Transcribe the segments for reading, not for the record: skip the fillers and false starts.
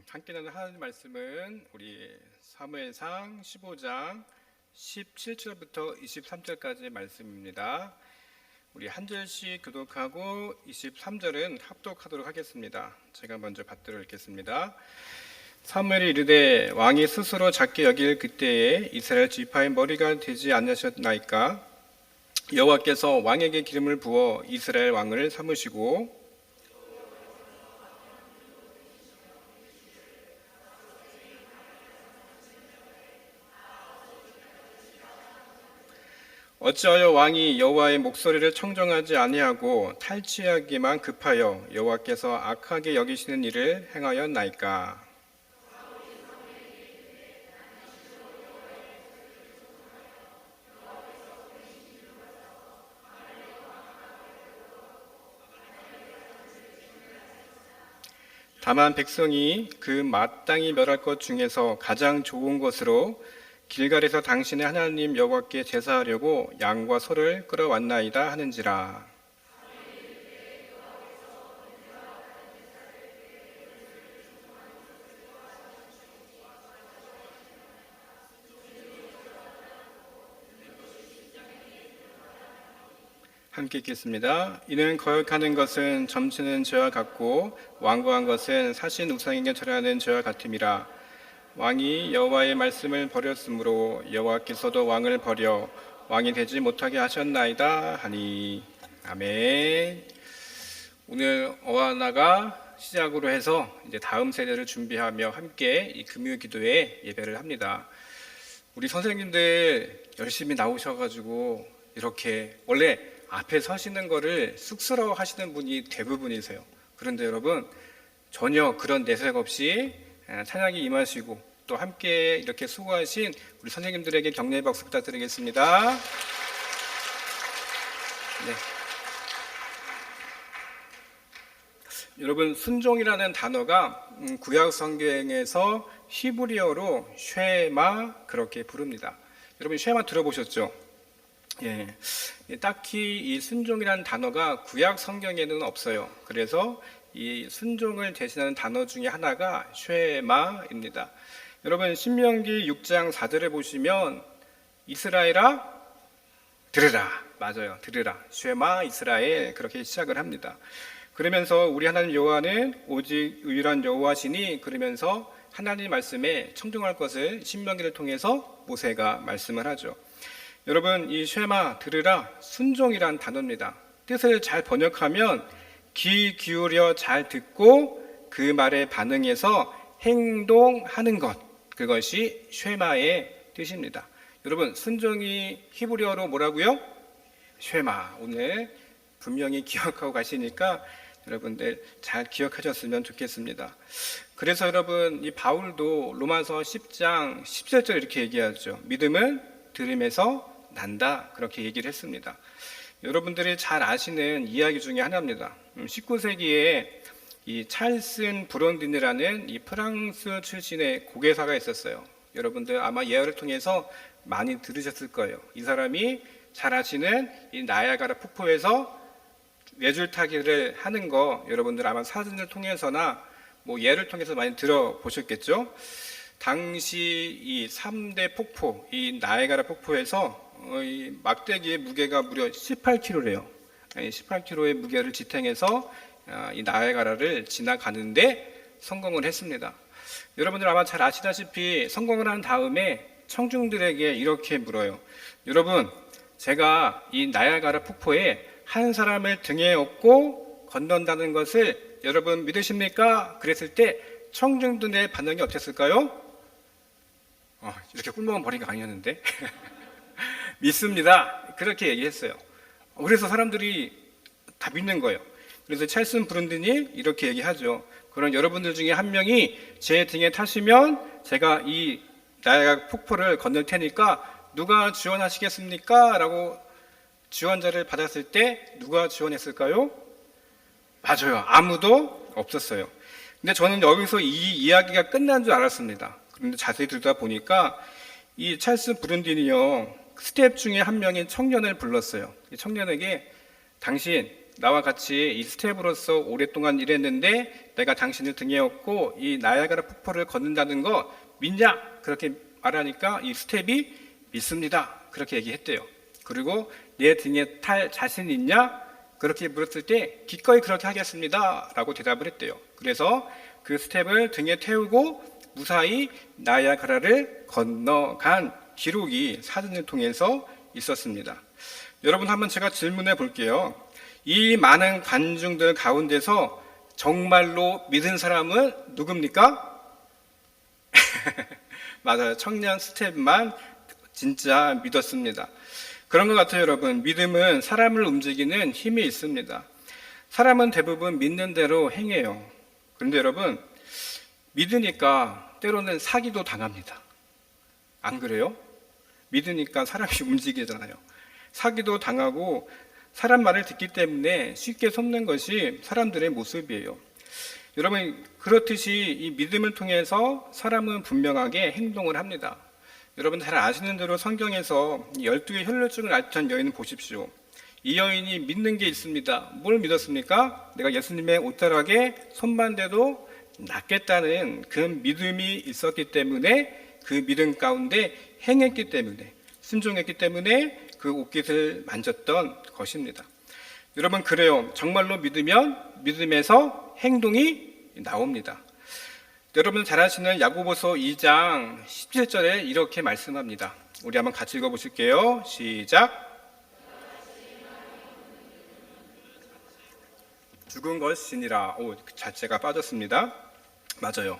함께 나눈 하나님 말씀은 우리 사무엘상 15장 17절부터 23절까지의 말씀입니다. 우리 한 절씩 교독하고 23절은 합독하도록 하겠습니다. 제가 먼저 받들어 읽겠습니다. 사무엘이 이르되 왕이 스스로 작게 여길 그때에 이스라엘 지파의 머리가 되지 않으셨나이까? 여호와께서 왕에게 기름을 부어 이스라엘 왕을 삼으시고 어찌하여 왕이 여호와의 목소리를 청정하지 아니하고 탈취하기만 급하여 여호와께서 악하게 여기시는 일을 행하였나이까? 다만 백성이 그 마땅히 멸할 것 중에서 가장 좋은 것으로 길갈에서 당신의 하나님 여호와께 제사하려고 양과 소를 끌어왔나이다 하는지라. 함께 읽겠습니다. 이는 거역하는 것은 점치는 죄와 같고 완고한 것은 사신 우상에게 절하는 죄와 같음이라. 왕이 여호와의 말씀을 버렸으므로 여호와께서도 왕을 버려 왕이 되지 못하게 하셨나이다 하니. 아멘. 오늘 어하나가 시작으로 해서 이제 다음 세대를 준비하며 함께 이 금요 기도회 예배를 합니다. 우리 선생님들 열심히 나오셔가지고 이렇게 원래 앞에 서시는 거를 쑥스러워 하시는 분이 대부분이세요. 그런데 여러분 전혀 그런 내색 없이 찬양이 임하시고 또 함께 이렇게 수고하신 우리 선생님들에게 격려의 박수 부탁드리겠습니다. 네. 여러분 순종이라는 단어가 구약 성경에서 히브리어로 쉐마 그렇게 부릅니다. 여러분 쉐마 들어보셨죠? 예, 딱히 이 순종이라는 단어가 구약 성경에는 없어요. 그래서 이 순종을 대신하는 단어 중에 하나가 쉐마입니다. 여러분 신명기 6장 4절에 보시면 이스라엘아 들으라, 맞아요, 들으라, 쉐마 이스라엘 그렇게 시작을 합니다. 그러면서 우리 하나님 여호와는 오직 유일한 여호와시니 그러면서 하나님 말씀에 청종할 것을 신명기를 통해서 모세가 말씀을 하죠. 여러분 이 쉐마 들으라 순종이란 단어입니다. 뜻을 잘 번역하면 귀 기울여 잘 듣고 그 말에 반응해서 행동하는 것, 그것이 쉐마의 뜻입니다. 여러분 순종이 히브리어로 뭐라고요? 쉐마. 오늘 분명히 기억하고 가시니까 여러분들 잘 기억하셨으면 좋겠습니다. 그래서 여러분 이 바울도 로마서 10장 17절 이렇게 얘기하죠. 믿음은 들음에서 난다 그렇게 얘기를 했습니다. 여러분들이 잘 아시는 이야기 중에 하나입니다. 19세기에 이 찰슨 브론딘이라는 이 프랑스 출신의 고개사가 있었어요. 여러분들 아마 예언을 통해서 많이 들으셨을 거예요. 이 사람이 잘 아시는 이 나야가라 폭포에서 외줄타기를 하는 거 여러분들 아마 사진을 통해서나 뭐 예를 통해서 많이 들어보셨겠죠. 당시 이 3대 폭포, 이 나야가라 폭포에서 이 막대기의 무게가 무려 18kg래요. 18kg의 무게를 지탱해서 이 나야가라를 지나가는데 성공을 했습니다. 여러분들 아마 잘 아시다시피 성공을 한 다음에 청중들에게 이렇게 물어요. 여러분, 제가 이 나야가라 폭포에 한 사람을 등에 업고 건넌다는 것을 여러분 믿으십니까? 그랬을 때 청중들의 반응이 어땠을까요? 이렇게 꿀먹은 버리가 아니었는데 믿습니다. 그렇게 얘기했어요. 그래서 사람들이 다 믿는 거예요. 그래서 찰슨 브룬든이 이렇게 얘기하죠. 그럼 여러분들 중에 한 명이 제 등에 타시면 제가 이 나야가라 폭포를 건널 테니까 누가 지원하시겠습니까? 라고 지원자를 받았을 때 누가 지원했을까요? 맞아요. 아무도 없었어요. 근데 저는 여기서 이 이야기가 끝난 줄 알았습니다. 그런데 자세히 듣다 보니까 이 찰슨 브룬딘이요 스텝 중에 한 명인 청년을 불렀어요. 이 청년에게 당신 나와 같이 이 스텝으로서 오랫동안 일했는데 내가 당신을 등에 업고 이 나야가라 폭포를 걷는다는 거 믿냐? 그렇게 말하니까 이 스텝이 믿습니다. 그렇게 얘기했대요. 그리고 내 등에 탈 자신 있냐? 그렇게 물었을 때 기꺼이 그렇게 하겠습니다. 라고 대답을 했대요. 그래서 그 스텝을 등에 태우고 무사히 나야가라를 건너간 기록이 사진을 통해서 있었습니다. 여러분, 한번 제가 질문해 볼게요. 이 많은 관중들 가운데서 정말로 믿은 사람은 누굽니까? 맞아요. 청년 스텝만 진짜 믿었습니다. 그런 것 같아요, 여러분. 믿음은 사람을 움직이는 힘이 있습니다. 사람은 대부분 믿는 대로 행해요. 그런데 여러분, 믿으니까 때로는 사기도 당합니다. 안 그래요? 믿으니까 사람이 움직이잖아요. 사기도 당하고 사람 말을 듣기 때문에 쉽게 속는 것이 사람들의 모습이에요. 여러분, 그렇듯이 이 믿음을 통해서 사람은 분명하게 행동을 합니다. 여러분 잘 아시는 대로 성경에서 12의 혈루증을 앓던 여인을 보십시오. 이 여인이 믿는 게 있습니다. 뭘 믿었습니까? 내가 예수님의 옷자락에 손만 대도 낫겠다는 그 믿음이 있었기 때문에, 그 믿음 가운데 행했기 때문에, 순종했기 때문에 그 옷깃을 만졌던 것입니다. 여러분, 그래요. 정말로 믿으면 믿음에서 행동이 나옵니다. 여러분 잘 아시는 야고보서 2장 17절에 이렇게 말씀합니다. 우리 한번 같이 읽어보실게요. 시작. 죽은 것이니라. 그 자체가 빠졌습니다. 맞아요.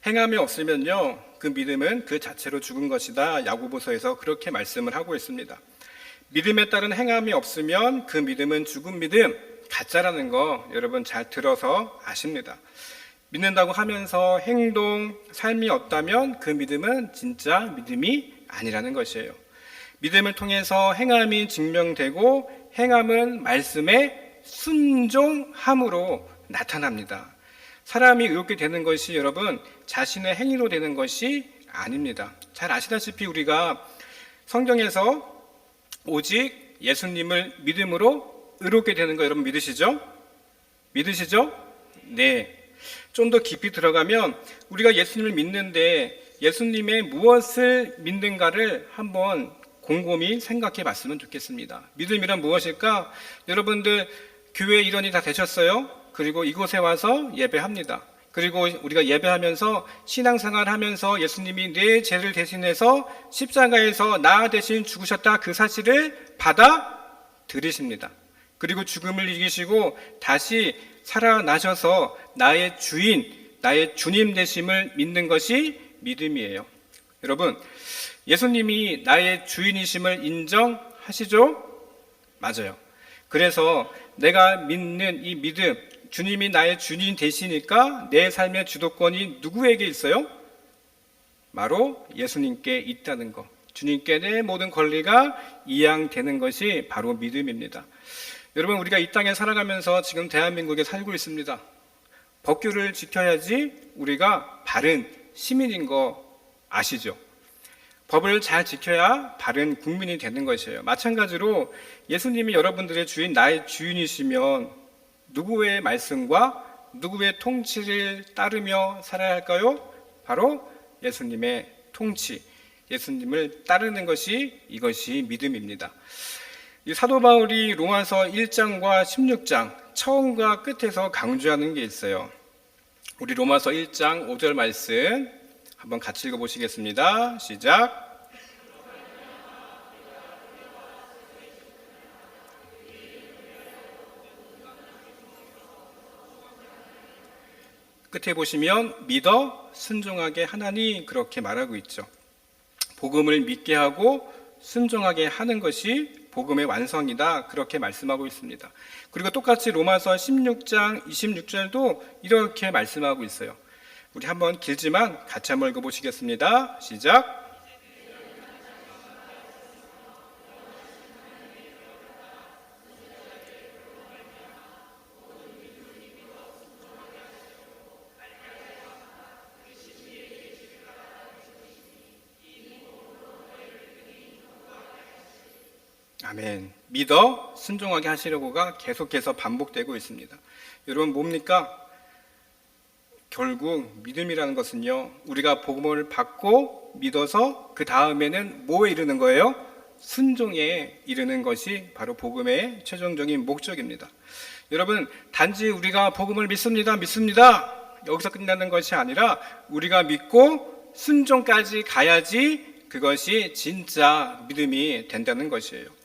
행함이 없으면요, 그 믿음은 그 자체로 죽은 것이다. 야고보서에서 그렇게 말씀을 하고 있습니다. 믿음에 따른 행함이 없으면 그 믿음은 죽은 믿음, 가짜라는 거 여러분 잘 들어서 아십니다. 믿는다고 하면서 행동, 삶이 없다면 그 믿음은 진짜 믿음이 아니라는 것이에요. 믿음을 통해서 행함이 증명되고 행함은 말씀에 순종함으로 나타납니다. 사람이 의롭게 되는 것이 여러분 자신의 행위로 되는 것이 아닙니다. 잘 아시다시피 우리가 성경에서 오직 예수님을 믿음으로 의롭게 되는 거 여러분 믿으시죠? 믿으시죠? 네. 좀 더 깊이 들어가면 우리가 예수님을 믿는데 예수님의 무엇을 믿는가를 한번 곰곰이 생각해 봤으면 좋겠습니다. 믿음이란 무엇일까? 여러분들 교회 일원이 다 되셨어요? 그리고 이곳에 와서 예배합니다. 그리고 우리가 예배하면서 신앙생활 하면서 예수님이 내 죄를 대신해서 십자가에서 나 대신 죽으셨다, 그 사실을 받아들이십니다. 그리고 죽음을 이기시고 다시 살아나셔서 나의 주인, 나의 주님 되심을 믿는 것이 믿음이에요. 여러분, 예수님이 나의 주인이심을 인정하시죠? 맞아요. 그래서 내가 믿는 이 믿음, 주님이 나의 주인 되시니까 내 삶의 주도권이 누구에게 있어요? 바로 예수님께 있다는 것. 주님께 내 모든 권리가 이양되는 것이 바로 믿음입니다. 여러분, 우리가 이 땅에 살아가면서 지금 대한민국에 살고 있습니다. 법규를 지켜야지 우리가 바른 시민인 거 아시죠? 법을 잘 지켜야 바른 국민이 되는 것이에요. 마찬가지로 예수님이 여러분들의 주인, 나의 주인이시면 누구의 말씀과 누구의 통치를 따르며 살아야 할까요? 바로 예수님의 통치, 예수님을 따르는 것이 이것이 믿음입니다. 이 사도 바울이 로마서 1장과 16장 처음과 끝에서 강조하는 게 있어요. 우리 로마서 1장 5절 말씀 한번 같이 읽어보시겠습니다. 시작. 끝에 보시면 믿어 순종하게 하나니 그렇게 말하고 있죠. 복음을 믿게 하고 순종하게 하는 것이 복음의 완성이다, 그렇게 말씀하고 있습니다. 그리고 똑같이 로마서 16장 26절도 이렇게 말씀하고 있어요. 우리 한번 길지만 같이 한번 읽어보시겠습니다. 시작. 아멘. 믿어 순종하게 하시려고가 계속해서 반복되고 있습니다. 여러분 뭡니까? 결국 믿음이라는 것은요, 우리가 복음을 받고 믿어서 그 다음에는 뭐에 이르는 거예요? 순종에 이르는 것이 바로 복음의 최종적인 목적입니다. 여러분, 단지 우리가 복음을 믿습니다 여기서 끝나는 것이 아니라 우리가 믿고 순종까지 가야지 그것이 진짜 믿음이 된다는 것이에요.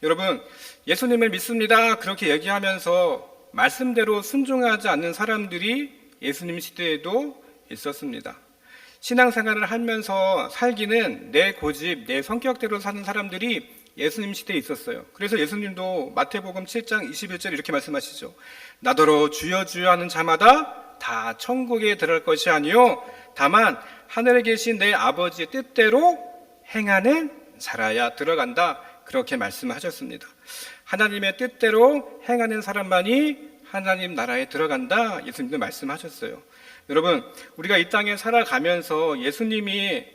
여러분, 예수님을 믿습니다 그렇게 얘기하면서 말씀대로 순종하지 않는 사람들이 예수님 시대에도 있었습니다. 신앙생활을 하면서 살기는 내 고집, 내 성격대로 사는 사람들이 예수님 시대에 있었어요. 그래서 예수님도 마태복음 7장 21절 이렇게 말씀하시죠. 나더러 주여 주여 하는 자마다 다 천국에 들어갈 것이 아니요 다만 하늘에 계신 내 아버지의 뜻대로 행하는 자라야 들어간다. 그렇게 말씀하셨습니다. 하나님의 뜻대로 행하는 사람만이 하나님 나라에 들어간다. 예수님도 말씀하셨어요. 여러분, 우리가 이 땅에 살아가면서 예수님이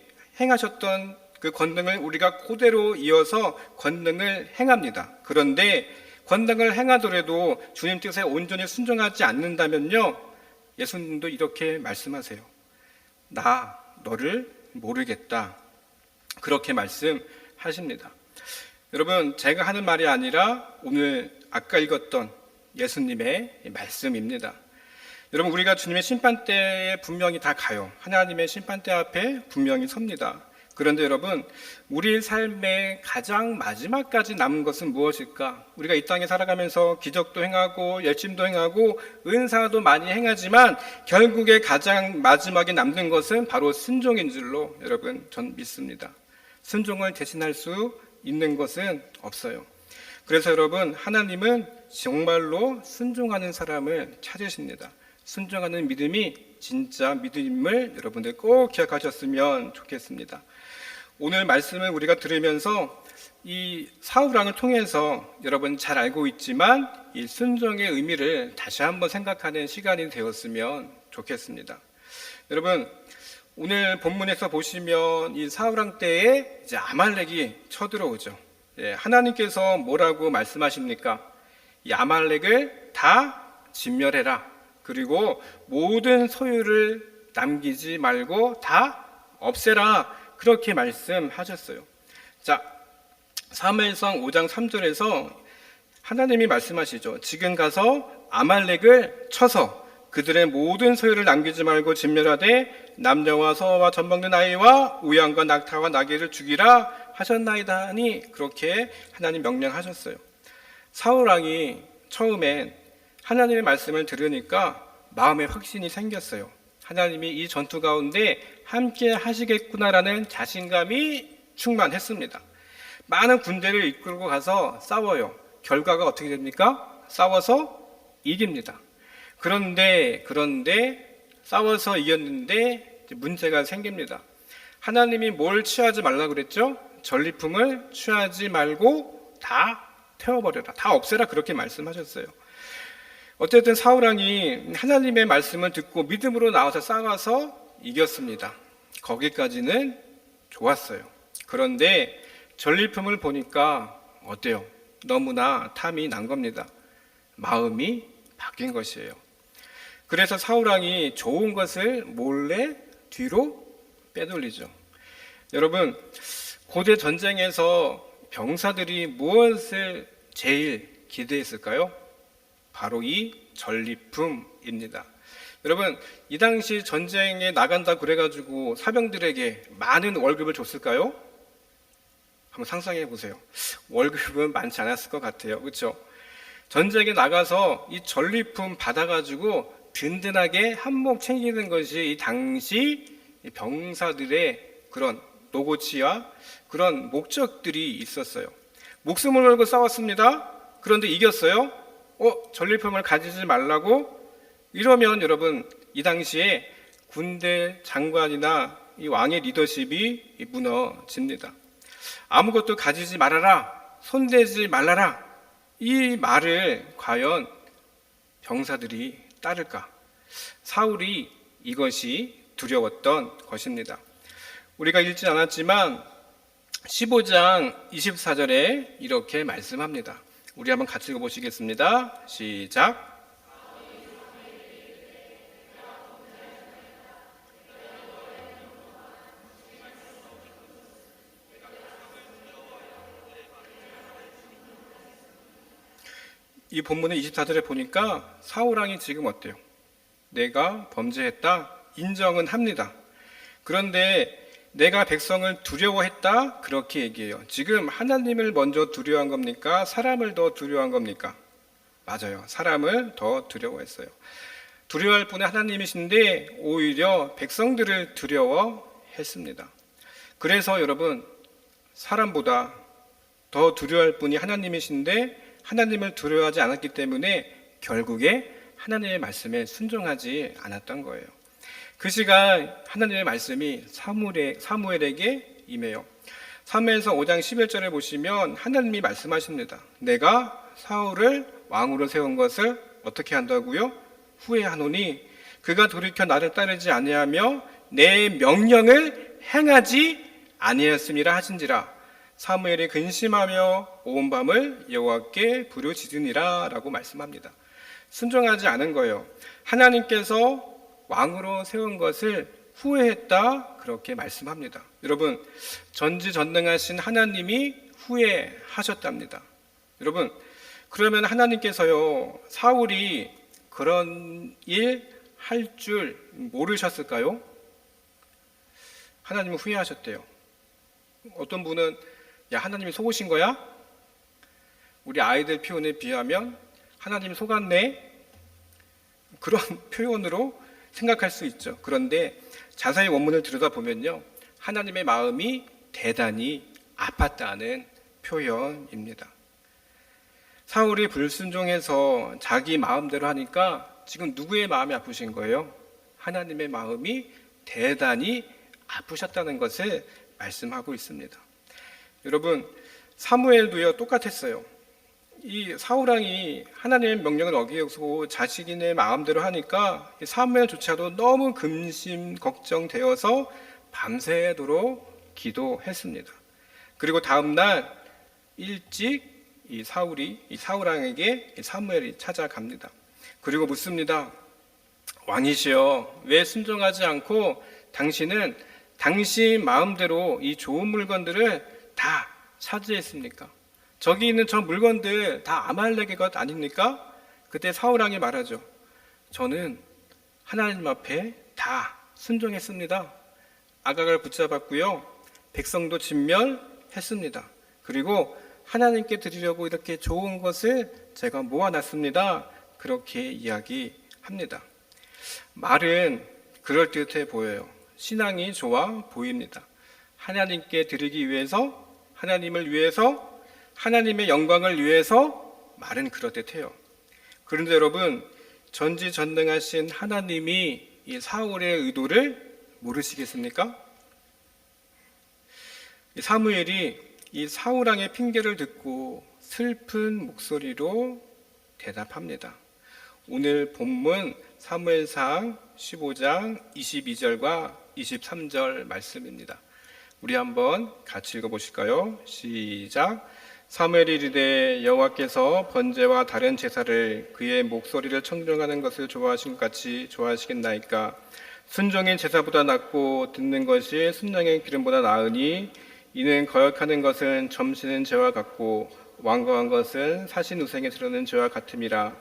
행하셨던 그 권능을 우리가 그대로 이어서 권능을 행합니다. 그런데 권능을 행하더라도 주님 뜻에 온전히 순종하지 않는다면요, 예수님도 이렇게 말씀하세요. 나 너를 모르겠다. 그렇게 말씀하십니다. 여러분, 제가 하는 말이 아니라 오늘 아까 읽었던 예수님의 말씀입니다. 여러분, 우리가 주님의 심판대에 분명히 다 가요. 하나님의 심판대 앞에 분명히 섭니다. 그런데 여러분, 우리 삶의 가장 마지막까지 남은 것은 무엇일까? 우리가 이 땅에 살아가면서 기적도 행하고 열심도 행하고 은사도 많이 행하지만 결국에 가장 마지막에 남는 것은 바로 순종인 줄로 여러분 전 믿습니다. 순종을 대신할 수 있는 것은 없어요. 그래서 여러분, 하나님은 정말로 순종하는 사람을 찾으십니다. 순종하는 믿음이 진짜 믿음을 여러분들 꼭 기억하셨으면 좋겠습니다. 오늘 말씀을 우리가 들으면서 이 사울왕을 통해서 여러분 잘 알고 있지만 이 순종의 의미를 다시 한번 생각하는 시간이 되었으면 좋겠습니다. 여러분, 오늘 본문에서 보시면 이 사울왕 때에 이제 아말렉이 쳐들어오죠. 하나님께서 뭐라고 말씀하십니까? 이 아말렉을 다 진멸해라. 그리고 모든 소유를 남기지 말고 다 없애라. 그렇게 말씀하셨어요. 자, 사무엘상 5장 3절에서 하나님이 말씀하시죠. 지금 가서 아말렉을 쳐서 그들의 모든 소유를 남기지 말고 진멸하되 남녀와 소와 젖먹는 아이와 우양과 낙타와 나귀를 죽이라 하셨나이다 하니 그렇게 하나님 명령하셨어요. 사울왕이 처음엔 하나님의 말씀을 들으니까 마음에 확신이 생겼어요. 하나님이 이 전투 가운데 함께 하시겠구나라는 자신감이 충만했습니다. 많은 군대를 이끌고 가서 싸워요. 결과가 어떻게 됩니까? 싸워서 이깁니다. 그런데 싸워서 이겼는데 문제가 생깁니다. 하나님이 뭘 취하지 말라고 그랬죠? 전리품을 취하지 말고 다 태워버려라, 다 없애라 그렇게 말씀하셨어요. 어쨌든 사울왕이 하나님의 말씀을 듣고 믿음으로 나와서 싸워서 이겼습니다. 거기까지는 좋았어요. 그런데 전리품을 보니까 어때요? 너무나 탐이 난 겁니다. 마음이 바뀐 것이에요. 그래서 사울왕이 좋은 것을 몰래 뒤로 빼돌리죠. 여러분, 고대 전쟁에서 병사들이 무엇을 제일 기대했을까요? 바로 이 전리품입니다. 여러분, 이 당시 전쟁에 나간다 그래가지고 사병들에게 많은 월급을 줬을까요? 한번 상상해 보세요. 월급은 많지 않았을 것 같아요. 그렇죠? 전쟁에 나가서 이 전리품 받아가지고 든든하게 한몫 챙기는 것이 이 당시 병사들의 그런 노고치와 그런 목적들이 있었어요. 목숨을 걸고 싸웠습니다. 그런데 이겼어요. 전리품을 가지지 말라고? 이러면 여러분, 이 당시에 군대 장관이나 이 왕의 리더십이 무너집니다. 아무것도 가지지 말아라, 손대지 말아라, 이 말을 과연 병사들이 따를까? 사울이 이것이 두려웠던 것입니다. 우리가 읽지 않았지만 15장 24절에 이렇게 말씀합니다. 우리 한번 같이 읽어보시겠습니다. 시작. 이 본문의 24절에 보니까 사울왕이 지금 어때요? 내가 범죄했다 인정은 합니다. 그런데 내가 백성을 두려워했다 그렇게 얘기해요. 지금 하나님을 먼저 두려워한 겁니까? 사람을 더 두려워한 겁니까? 맞아요. 사람을 더 두려워했어요. 두려워할 분은 하나님이신데 오히려 백성들을 두려워했습니다. 그래서 여러분, 사람보다 더 두려워할 분이 하나님이신데 하나님을 두려워하지 않았기 때문에 결국에 하나님의 말씀에 순종하지 않았던 거예요. 그 시간 하나님의 말씀이 사무엘에게 임해요. 사무엘서 5장 11절에 보시면 하나님이 말씀하십니다. 내가 사울을 왕으로 세운 것을 어떻게 한다고요? 후회하노니 그가 돌이켜 나를 따르지 아니하며 내 명령을 행하지 아니하였음이라 하신지라. 사무엘이 근심하며 온 밤을 여호와께 부르짖으니라 라고 말씀합니다. 순종하지 않은 거예요. 하나님께서 왕으로 세운 것을 후회했다 그렇게 말씀합니다. 여러분, 전지전능하신 하나님이 후회하셨답니다. 여러분, 그러면 하나님께서요 사울이 그런 일 할 줄 모르셨을까요? 하나님은 후회하셨대요. 어떤 분은 야, 하나님이 속으신 거야? 우리 아이들 표현에 비하면 하나님이 속았네? 그런 표현으로 생각할 수 있죠. 그런데 자세히 원문을 들여다보면요, 하나님의 마음이 대단히 아팠다는 표현입니다. 사울이 불순종해서 자기 마음대로 하니까 지금 누구의 마음이 아프신 거예요? 하나님의 마음이 대단히 아프셨다는 것을 말씀하고 있습니다. 여러분, 사무엘도요 똑같았어요. 이 사울왕이 하나님의 명령을 어기고 자신의 마음대로 하니까 사무엘조차도 너무 근심 걱정되어서 밤새도록 기도했습니다. 그리고 다음날 일찍 이 사울왕에게 사무엘이 찾아갑니다. 그리고 묻습니다. 왕이시여, 왜 순종하지 않고 당신은 당신 마음대로 이 좋은 물건들을 다 차지했습니까? 저기 있는 저 물건들 다 아말렉의 것 아닙니까? 그때 사울왕이 말하죠. 저는 하나님 앞에 다 순종했습니다. 아각을 붙잡았고요. 백성도 진멸했습니다. 그리고 하나님께 드리려고 이렇게 좋은 것을 제가 모아놨습니다. 그렇게 이야기합니다. 말은 그럴듯해 보여요. 신앙이 좋아 보입니다. 하나님께 드리기 위해서, 하나님을 위해서, 하나님의 영광을 위해서 말은 그럴듯해요. 그런데 여러분, 전지전능하신 하나님이 이 사울의 의도를 모르시겠습니까? 사무엘이 이 사울왕의 핑계를 듣고 슬픈 목소리로 대답합니다. 오늘 본문 사무엘상 15장 22절과 23절 말씀입니다. 우리 한번 같이 읽어보실까요? 시작. 사무엘이 이르되 여호와께서 번제와 다른 제사를 그의 목소리를 청정하는 것을 좋아하신 것 같이 좋아하시겠나이까? 순종의 제사보다 낫고 듣는 것이 순양의 기름보다 나으니 이는 거역하는 것은 점시는 죄와 같고 완고한 것은 사신우생에 드러는 죄와 같음이라.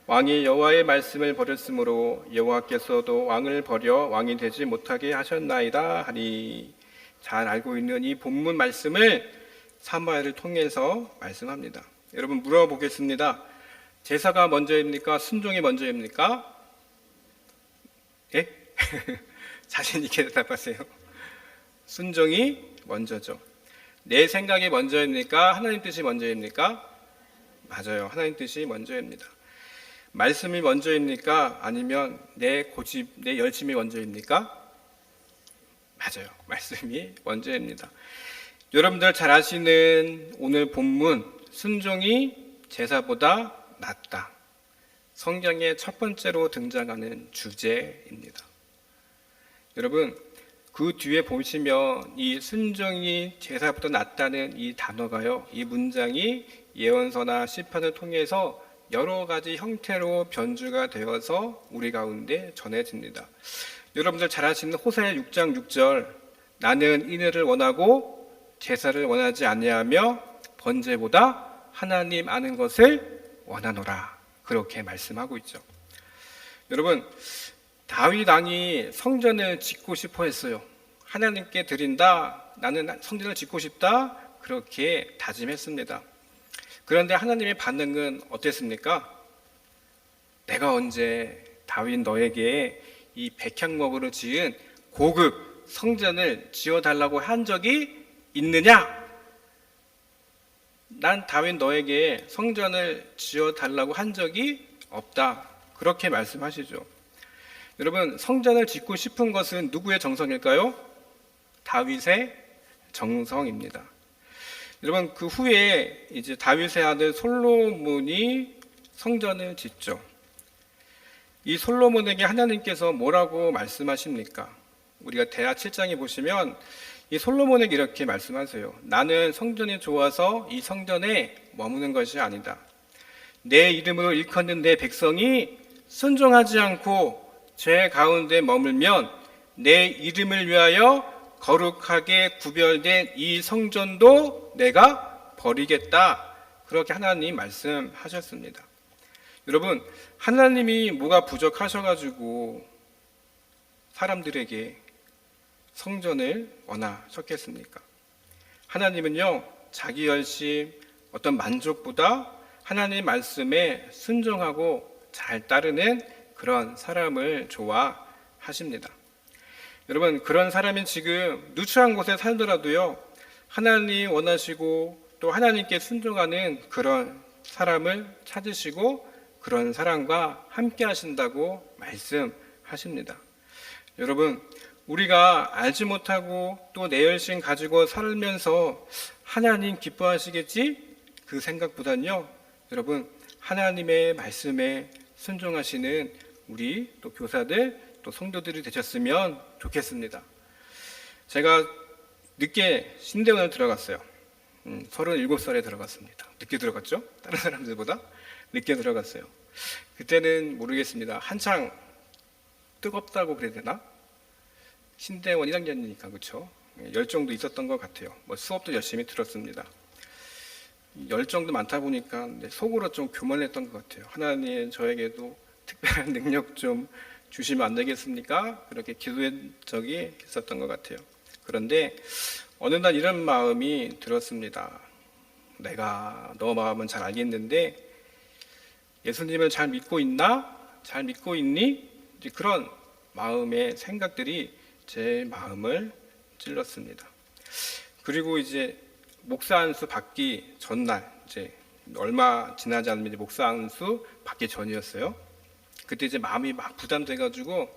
왕이 여호와의 말씀을 버렸으므로 여호와께서도 왕을 버려 왕이 되지 못하게 하셨나이다 하니. 잘 알고 있는 이 본문 말씀을 사무엘을 통해서 말씀합니다. 여러분, 물어보겠습니다. 제사가 먼저입니까? 순종이 먼저입니까? 예? 자신 있게 대답하세요. 순종이 먼저죠. 내 생각이 먼저입니까? 하나님 뜻이 먼저입니까? 맞아요. 하나님 뜻이 먼저입니다. 말씀이 먼저입니까? 아니면 내 고집, 내 열심이 먼저입니까? 맞아요. 말씀이 먼저입니다. 여러분들 잘 아시는 오늘 본문, 순종이 제사보다 낫다. 성경의 첫 번째로 등장하는 주제입니다. 여러분, 그 뒤에 보시면 이 순종이 제사보다 낫다는 이 단어가요, 이 문장이 예언서나 시편을 통해서 여러 가지 형태로 변주가 되어서 우리 가운데 전해집니다. 여러분들 잘 아시는 호세아 6장 6절, 나는 인애를 원하고 제사를 원하지 아니하며 번제보다 하나님 아는 것을 원하노라, 그렇게 말씀하고 있죠. 여러분, 다윗 왕이 성전을 짓고 싶어 했어요. 하나님께 드린다, 나는 성전을 짓고 싶다, 그렇게 다짐했습니다. 그런데 하나님의 반응은 어땠습니까? 내가 언제 다윗 너에게 이 백향목으로 지은 고급 성전을 지어달라고 한 적이 있느냐? 난 다윗 너에게 성전을 지어달라고 한 적이 없다, 그렇게 말씀하시죠. 여러분, 성전을 짓고 싶은 것은 누구의 정성일까요? 다윗의 정성입니다. 여러분, 그 후에 이제 다윗의 아들 솔로몬이 성전을 짓죠. 이 솔로몬에게 하나님께서 뭐라고 말씀하십니까? 우리가 대하 7장에 보시면 이 솔로몬에게 이렇게 말씀하세요. 나는 성전이 좋아서 이 성전에 머무는 것이 아니다. 내 이름으로 일컫는 내 백성이 순종하지 않고 죄 가운데 머물면 내 이름을 위하여 거룩하게 구별된 이 성전도 내가 버리겠다, 그렇게 하나님 말씀하셨습니다. 여러분, 하나님이 뭐가 부족하셔가지고 사람들에게 성전을 원하셨겠습니까? 하나님은요, 자기 열심, 어떤 만족보다 하나님 말씀에 순종하고 잘 따르는 그런 사람을 좋아하십니다. 여러분, 그런 사람이 지금 누추한 곳에 살더라도요, 하나님 원하시고 또 하나님께 순종하는 그런 사람을 찾으시고 그런 사람과 함께 하신다고 말씀하십니다. 여러분, 우리가 알지 못하고 또 내 열심 가지고 살면서 하나님 기뻐하시겠지? 그 생각보다는요, 여러분, 하나님의 말씀에 순종하시는 우리 또 교사들 또 성도들이 되셨으면 좋겠습니다. 제가 늦게 신대원을 들어갔어요. 37살에 들어갔습니다. 늦게 들어갔죠? 다른 사람들보다 늦게 들어갔어요. 그때는 모르겠습니다. 한창 뜨겁다고 그래야 되나? 신대원 1학년이니까, 그렇죠? 열정도 있었던 것 같아요. 수업도 열심히 들었습니다. 열정도 많다 보니까 속으로 좀 교만했던 것 같아요. 하나님, 저에게도 특별한 능력 좀 주시면 안 되겠습니까? 그렇게 기도한 적이 있었던 것 같아요. 그런데 어느 날 이런 마음이 들었습니다. 내가 너 마음은 잘 알겠는데 예수님을 잘 믿고 있나? 잘 믿고 있니? 이제 그런 마음의 생각들이 제 마음을 찔렀습니다. 그리고 이제 목사 안수 받기 전날, 이제 얼마 지나지 않으면 이제 목사 안수 받기 전이었어요. 그때 이제 마음이 막 부담돼가지고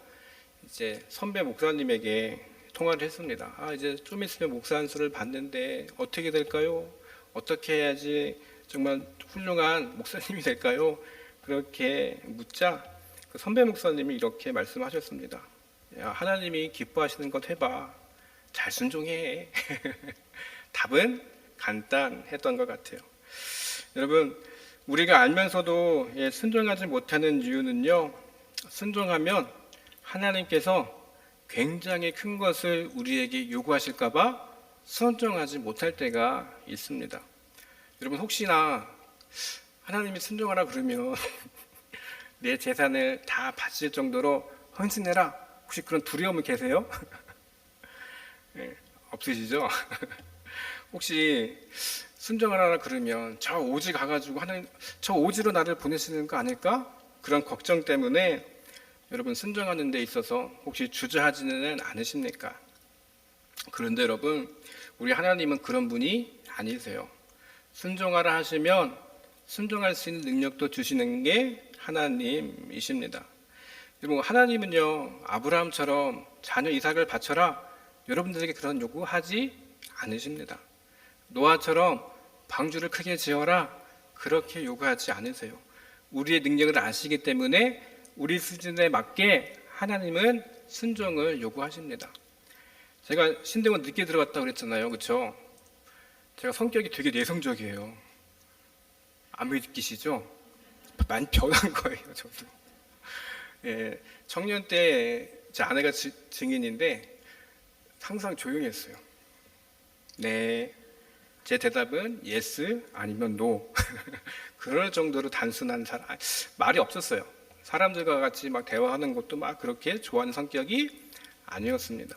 이제 선배 목사님에게 통화를 했습니다. 이제 좀 있으면 목사 안수를 받는데 어떻게 될까요? 어떻게 해야지 정말 훌륭한 목사님이 될까요? 그렇게 묻자 그 선배 목사님이 이렇게 말씀하셨습니다. 야, 하나님이 기뻐하시는 것 해봐. 잘 순종해. 답은 간단했던 것 같아요. 여러분, 우리가 알면서도 순종하지 못하는 이유는요, 순종하면 하나님께서 굉장히 큰 것을 우리에게 요구하실까봐 순종하지 못할 때가 있습니다. 여러분, 혹시나 하나님이 순종하라 그러면 내 재산을 다 바칠 정도로 헌신해라, 혹시 그런 두려움이 계세요? 네, 없으시죠? 혹시 순종하라 그러면 저 오지 가가지고 하나님 저 오지로 나를 보내시는 거 아닐까? 그런 걱정 때문에 여러분 순종하는 데 있어서 혹시 주저하지는 않으십니까? 그런데 여러분, 우리 하나님은 그런 분이 아니세요. 순종하라 하시면 순종할 수 있는 능력도 주시는 게 하나님이십니다. 여러분, 하나님은요, 아브라함처럼 자녀 이삭을 바쳐라, 여러분들에게 그런 요구하지 않으십니다. 노아처럼 방주를 크게 지어라, 그렇게 요구하지 않으세요. 우리의 능력을 아시기 때문에 우리 수준에 맞게 하나님은 순종을 요구하십니다. 제가 신대원 늦게 들어갔다고 그랬잖아요. 그렇죠? 제가 성격이 되게 내성적이에요. 안 믿기시죠? 많이 변한 거예요, 저도. 예, 청년 때 제 아내가 증인인데 항상 조용히 했어요. 네, 제 대답은 yes 아니면 no. 그럴 정도로 단순한 사람, 말이 없었어요. 사람들과 같이 막 대화하는 것도 막 그렇게 좋아하는 성격이 아니었습니다.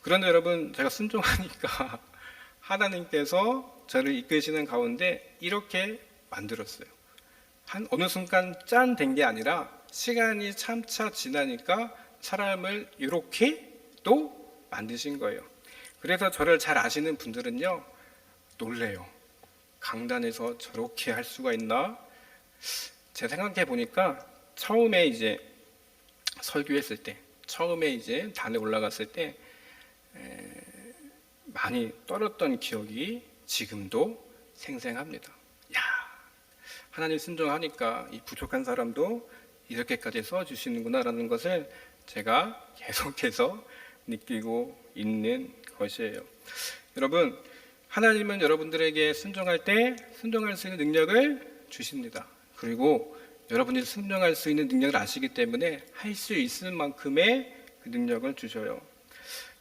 그런데 여러분, 제가 순종하니까 하나님께서 저를 이끄시는 가운데 이렇게 만들었어요. 한 어느 순간 짠 된 게 아니라 시간이 참차 지나니까 사람을 이렇게 또 만드신 거예요. 그래서 저를 잘 아시는 분들은요, 놀래요. 강단에서 저렇게 할 수가 있나? 제가 생각해 보니까 처음에 이제 설교했을 때, 처음에 이제 단에 올라갔을 때 많이 떨었던 기억이 지금도 생생합니다. 야, 하나님 순종하니까 이 부족한 사람도 이렇게까지 써주시는구나라는 것을 제가 계속해서 느끼고 있는 것이에요. 여러분, 하나님은 여러분들에게 순종할 때 순종할 수 있는 능력을 주십니다. 그리고 여러분이 순종할 수 있는 능력을 아시기 때문에 할 수 있을 만큼의 그 능력을 주셔요.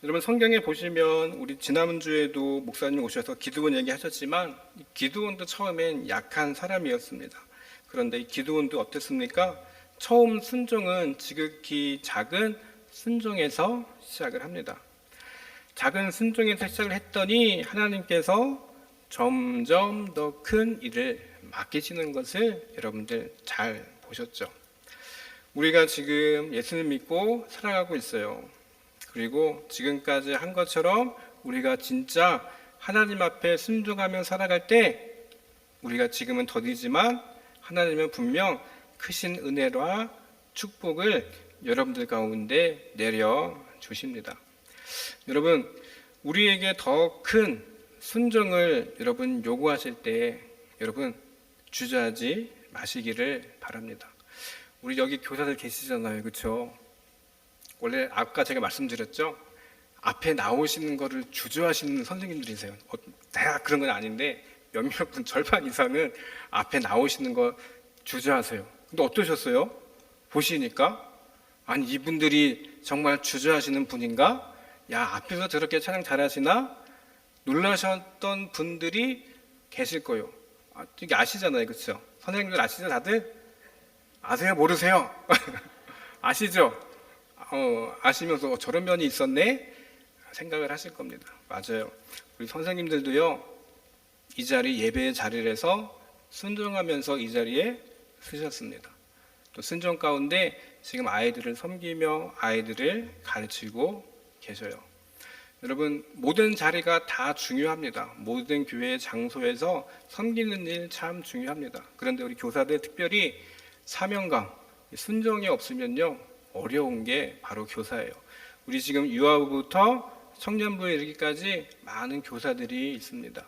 여러분, 성경에 보시면 우리 지난주에도 목사님 오셔서 기드온 얘기하셨지만 기드온도 처음엔 약한 사람이었습니다. 그런데 이 기드온도 어땠습니까? 처음 순종은 지극히 작은 순종에서 시작을 합니다. 작은 순종에서 시작을 했더니 하나님께서 점점 더 큰 일을 맡기시는 것을 여러분들 잘 보셨죠. 우리가 지금 예수를 믿고 살아가고 있어요. 그리고 지금까지 한 것처럼 우리가 진짜 하나님 앞에 순종하며 살아갈 때 우리가 지금은 더디지만 하나님은 분명 크신 은혜와 축복을 여러분들 가운데 내려주십니다. 여러분, 우리에게 더 큰 순종을 여러분 요구하실 때 여러분 주저하지 마시기를 바랍니다. 우리 여기 교사들 계시잖아요. 그렇죠? 원래 아까 제가 말씀드렸죠? 앞에 나오시는 거를 주저하시는 선생님들이세요. 내가 그런 건 아닌데 몇몇 분 절반 이상은 앞에 나오시는 거 주저하세요. 근데 어떠셨어요? 보시니까 아니 이분들이 정말 주저하시는 분인가? 야, 앞에서 저렇게 찬양 잘하시나? 놀라셨던 분들이 계실 거예요. 이게 아시잖아요. 그렇죠? 선생님들 아시죠? 다들? 아세요? 모르세요? 아시죠? 아시면서 저런 면이 있었네? 생각을 하실 겁니다. 맞아요. 우리 선생님들도요, 이 자리 예배의 자리를 해서 순종하면서 이 자리에 서셨습니다. 또 순종 가운데 지금 아이들을 섬기며 아이들을 가르치고 계셔요. 여러분, 모든 자리가 다 중요합니다. 모든 교회의 장소에서 섬기는 일 참 중요합니다. 그런데 우리 교사들 특별히 사명감, 순종이 없으면요 어려운 게 바로 교사예요. 우리 지금 유아부부터 청년부에 이르기까지 많은 교사들이 있습니다.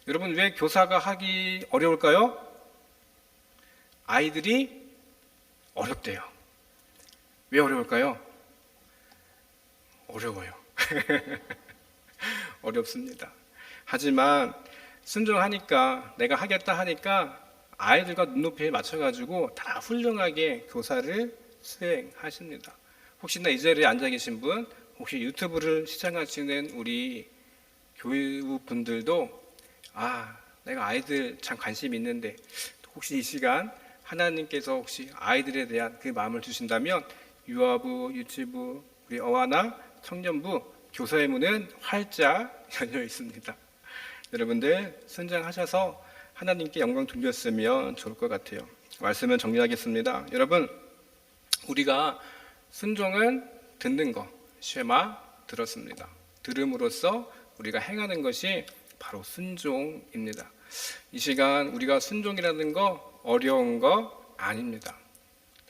여러분, 왜 교사가 하기 어려울까요? 아이들이 어렵대요. 왜 어려울까요? 어려워요. 어렵습니다. 하지만 순종하니까, 내가 하겠다 하니까 아이들과 눈높이에 맞춰가지고 다 훌륭하게 교사를 수행하십니다. 혹시나 이 자리에 앉아 계신 분, 혹시 유튜브를 시청하시는 우리 교육분들도 내가 아이들 참 관심 있는데 혹시 이 시간 하나님께서 혹시 아이들에 대한 그 마음을 주신다면 유아부, 유치부, 우리 어와나 청년부 교사의 문은 활짝 열려 있습니다. 여러분들 순종하셔서 하나님께 영광 돌렸으면 좋을 것 같아요. 말씀을 정리하겠습니다. 여러분, 우리가 순종은 듣는 것, 쉐마 들었습니다. 들음으로써 우리가 행하는 것이 바로 순종입니다. 이 시간 우리가 순종이라는 거 어려운 거 아닙니다.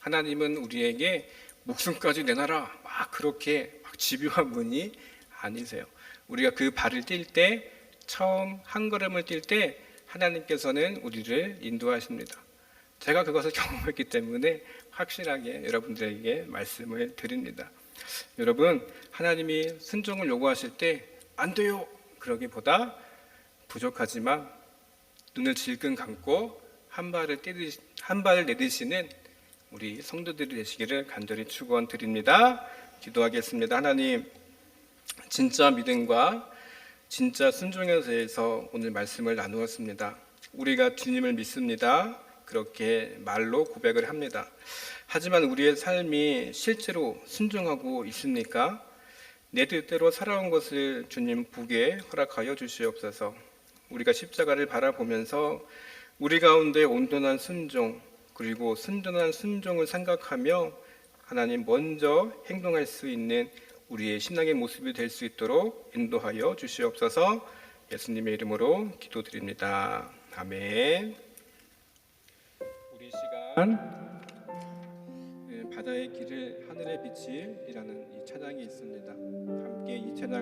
하나님은 우리에게 목숨까지 내놔라 막 그렇게 막 집요한 분이 아니세요. 우리가 그 발을 뛸 때, 처음 한 걸음을 뛸 때 하나님께서는 우리를 인도하십니다. 제가 그것을 경험했기 때문에 확실하게 여러분들에게 말씀을 드립니다. 여러분, 하나님이 순종을 요구하실 때 안 돼요 그러기보다 부족하지만 눈을 질끈 감고 한 발을 내딛으시는 우리 성도들이 되시기를 간절히 축원드립니다. 기도하겠습니다. 하나님, 진짜 믿음과 진짜 순종에 대해서 오늘 말씀을 나누었습니다. 우리가 주님을 믿습니다. 그렇게 말로 고백을 합니다. 하지만 우리의 삶이 실제로 순종하고 있습니까? 내 뜻대로 살아온 것을 주님 보게 허락하여 주시옵소서. 우리가 십자가를 바라보면서 우리 가운데 온전한 순종, 그리고 순전한 순종을 생각하며 하나님 먼저 행동할 수 있는 우리의 신앙의 모습이 될 수 있도록 인도하여 주시옵소서. 예수님의 이름으로 기도드립니다. 아멘. 우리 시간 바다의 길을 하늘의 빛이라는 이 찬양이 있습니다. 함께 이 찬양